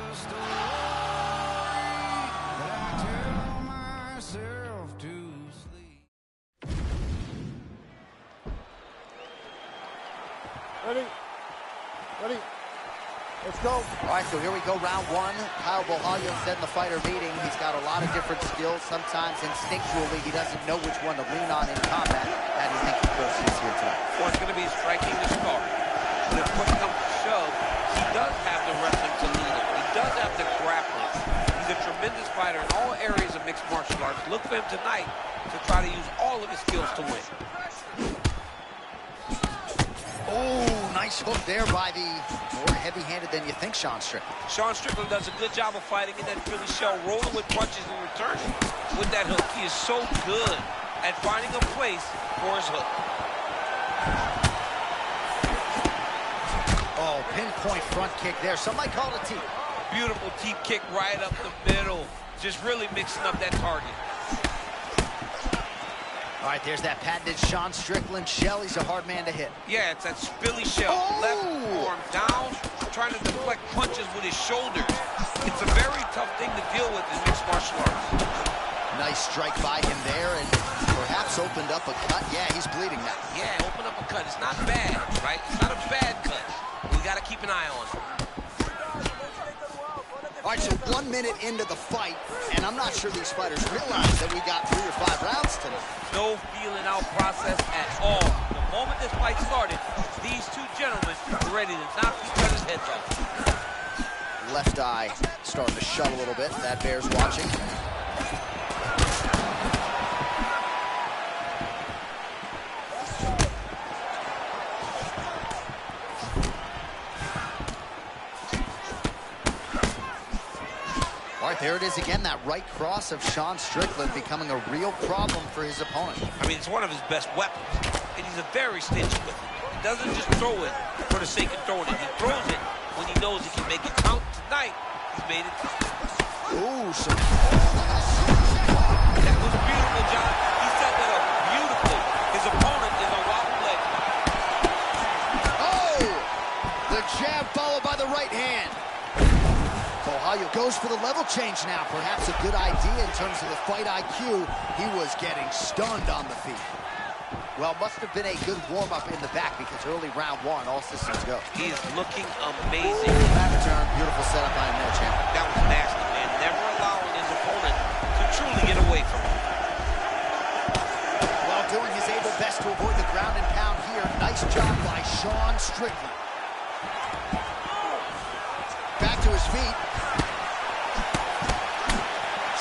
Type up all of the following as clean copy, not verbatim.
Ready? Ready? Let's go. All right, so here we go, round one. Kyle Bohalya said in the fighter meeting he's got a lot of different skills. Sometimes instinctually he doesn't know which one to lean on in combat. How do you think he proceeds here tonight? Well, it's going to be striking to start. But if push comes to shove, he does have the wrestling to lead him. He does have the grappling. He's a tremendous fighter in all areas of mixed martial arts. Look for him tonight to try to use all of his skills to win. Oh, nice hook there by the more heavy-handed than you think Sean Strickland. Sean Strickland does a good job of fighting in that Philly shell, rolling with punches and returning with that hook. He is so good at finding a place for his hook. Oh, pinpoint front kick there. Some might call it a teep. Beautiful teep kick right up the middle. Just really mixing up that target. All right, there's that patented Sean Strickland shell. He's a hard man to hit. Yeah, it's that Philly shell. Oh! Left arm down, trying to deflect punches with his shoulders. It's a very tough thing to deal with in mixed martial arts. Nice strike by him there, and perhaps opened up a cut. Yeah, he's bleeding now. Yeah, open up a cut. It's not bad, right? It's not a bad cut. We got to keep an eye on it. All right, so 1 minute into the fight, and I'm not sure these fighters realize that we got 3 or 5 rounds tonight. No feeling out process at all. The moment this fight started, these two gentlemen were ready to knock each other's heads off. Left eye starting to shut a little bit. That bears watching. All right, there it is again, that right cross of Sean Strickland becoming a real problem for his opponent. I mean, it's one of his best weapons, and he's a very stingy with it. He doesn't just throw it for the sake of throwing it. He throws it when he knows he can make it count. Tonight, he's made it count. Ooh, some... That was beautiful, John. He set that up beautifully. His opponent is a wobble leg. Oh! The jab followed by the right hand. Bohalya goes for the level change now. Perhaps a good idea in terms of the fight IQ. He was getting stunned on the feet. Well, must have been a good warm-up in the back because early round one, all systems go. He is looking amazing. Back turn, beautiful setup by him there, champ. That was nasty, man. Never allowing his opponent to truly get away from him. While doing his able best to avoid the ground and pound here, nice job by Sean Strickland. Back to his feet.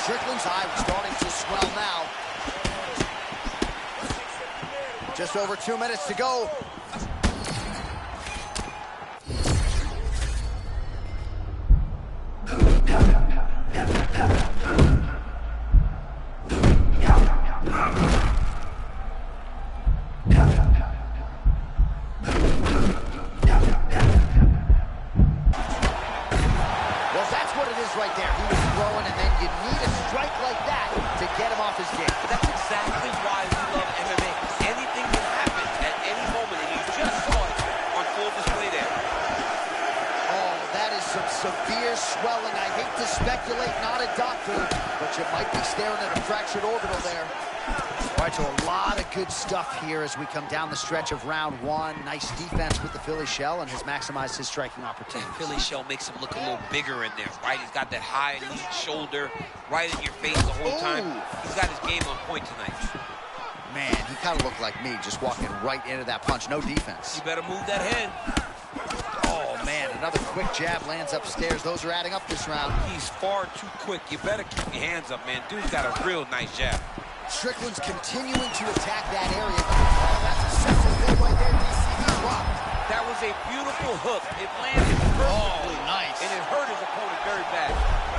Strickland's eye starting to swell now. Just over 2 minutes to go. Right there, he was throwing, and then you need a strike like that to get him off his game. That's exactly why we love MMA. Anything can happen at any moment, and you just saw it on full display there. Oh, that is some severe swelling. I hate to speculate, not a doctor, but you might be staring at a fractured orbital there. All right, so a lot of good stuff here as we come down the stretch of round one. Nice defense with the Philly shell and has maximized his striking opportunity. Philly shell makes him look a little bigger in there, right? He's got that high lead shoulder right in your face the whole time. He's got his game on point tonight. Man, he kind of looked like me, just walking right into that punch. No defense. You better move that head. Oh, man, another quick jab lands upstairs. Those are adding up this round. He's far too quick. You better keep your hands up, man. Dude's got a real nice jab. Strickland's continuing to attack that area. Oh, that's a sensitive hit right there, DC. He dropped. That was a beautiful hook. It landed perfectly. Oh, nice. And it hurt his opponent very bad.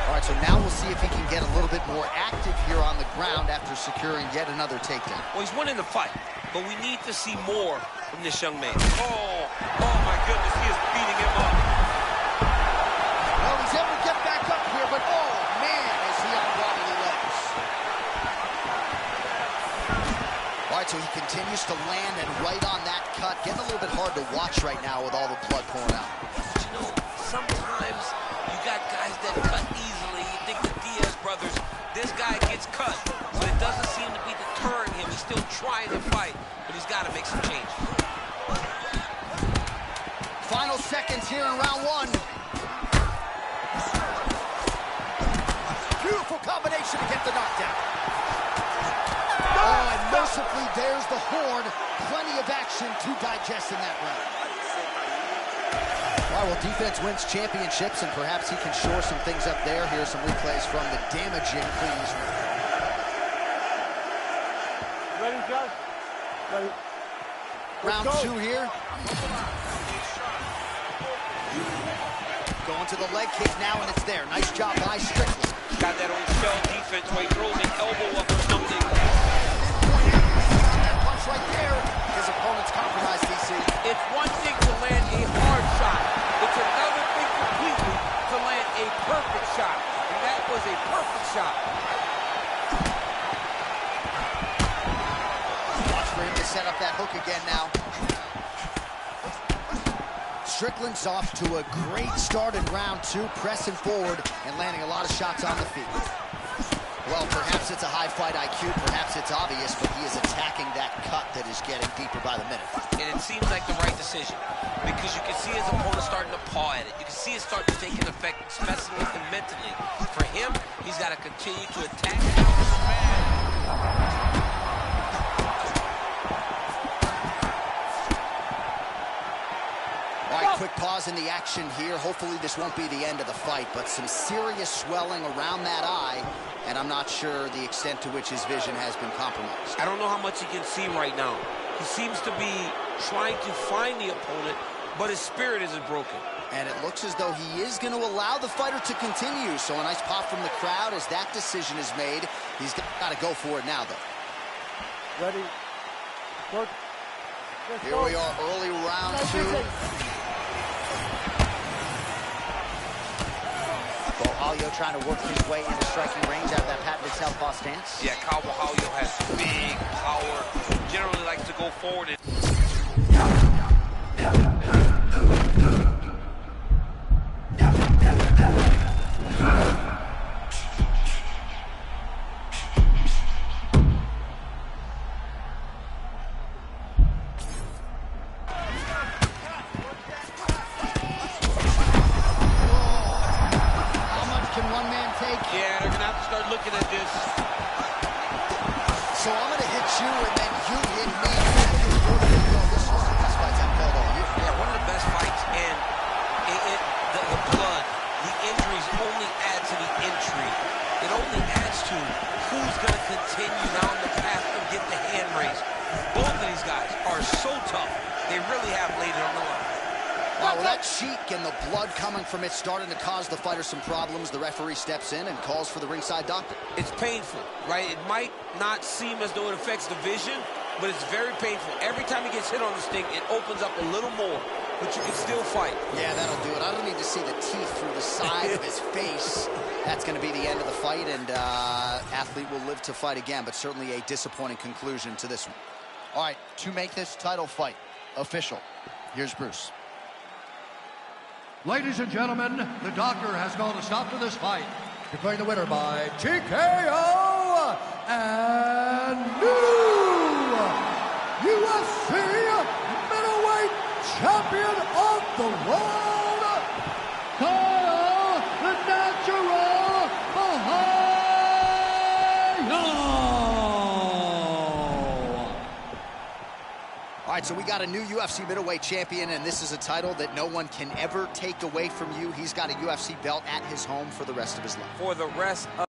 All right, so now we'll see if he can get a little bit more active here on the ground after securing yet another takedown. Well, he's winning the fight, but we need to see more from this young man. Oh my goodness, he is beating him up. Well, he's able to get back up here, but oh, man, is he on wobbly legs. All right, so he continues to land and right on that cut. Getting a little bit hard to watch right now with all the blood pouring out. But you know, sometimes you got guys that this guy gets cut, but it doesn't seem to be deterring him. He's still trying to fight, but he's got to make some changes. Final seconds here in round one. Beautiful combination to get the knockdown. Oh, and mercifully, there's the horn. Plenty of action to digest in that round. All right, well, defense wins championships, and perhaps he can shore some things up there. Here are some replays from the damaging Cleveland. Ready, Josh? Ready. Round two here. Going to the leg kick now, and it's there. Nice job by Strickland. Got that old shell defense where he throws an elbow up or something. That punch right there. His opponent's compromised, DC. It's one thing to land a hard shot. It's another thing completely to land a perfect shot. And that was a perfect shot. Watch for him to set up that hook again now. Strickland's off to a great start in round two, pressing forward and landing a lot of shots on the feet. Well, perhaps it's a high fight IQ, perhaps it's obvious, but he is attacking that cut that is getting deeper by the minute. And it seems like the right decision because you can see his opponent starting to paw at it. You can see it starting to take an effect, it's messing with him mentally. For him, he's got to continue to attack. Quick pause in the action here. Hopefully this won't be the end of the fight, but some serious swelling around that eye, and I'm not sure the extent to which his vision has been compromised. I don't know how much he can see right now. He seems to be trying to find the opponent, but his spirit isn't broken. And it looks as though he is going to allow the fighter to continue, so a nice pop from the crowd as that decision is made. He's got to go for it now, though. Ready. Good. Here we are, early round two. Halio trying to work his way into striking range out of that patented southpaw stance. Yeah, Halio has big power. Generally likes to go forward. Yeah, they're going to have to start looking at this. So I'm going to hit you, and then you hit me. This was the best fights I've felt all year. Yeah, one of the best fights, and the blood, the injuries only add to the intrigue. It only adds to who's going to continue down the path and get the hand raised. Both of these guys are so tough. They really have laid it on the line. Well, that cheek and the blood coming from it starting to cause the fighter some problems. The referee steps in and calls for the ringside doctor. It's painful, right? It might not seem as though it affects the vision, but it's very painful. Every time he gets hit on this thing, it opens up a little more, but you can still fight. Yeah, that'll do it. I don't need to see the teeth through the side of his face. That's going to be the end of the fight, and athlete will live to fight again, but certainly a disappointing conclusion to this one. All right, to make this title fight official, here's Bruce. Ladies and gentlemen, the doctor has called a stop to this fight, declaring the winner by TKO and new UFC middleweight champion of the world, Kyle the Natural Ohio. All right, so we got a new UFC middleweight champion, and this is a title that no one can ever take away from you. He's got a UFC belt at his home for the rest of his life. For the rest of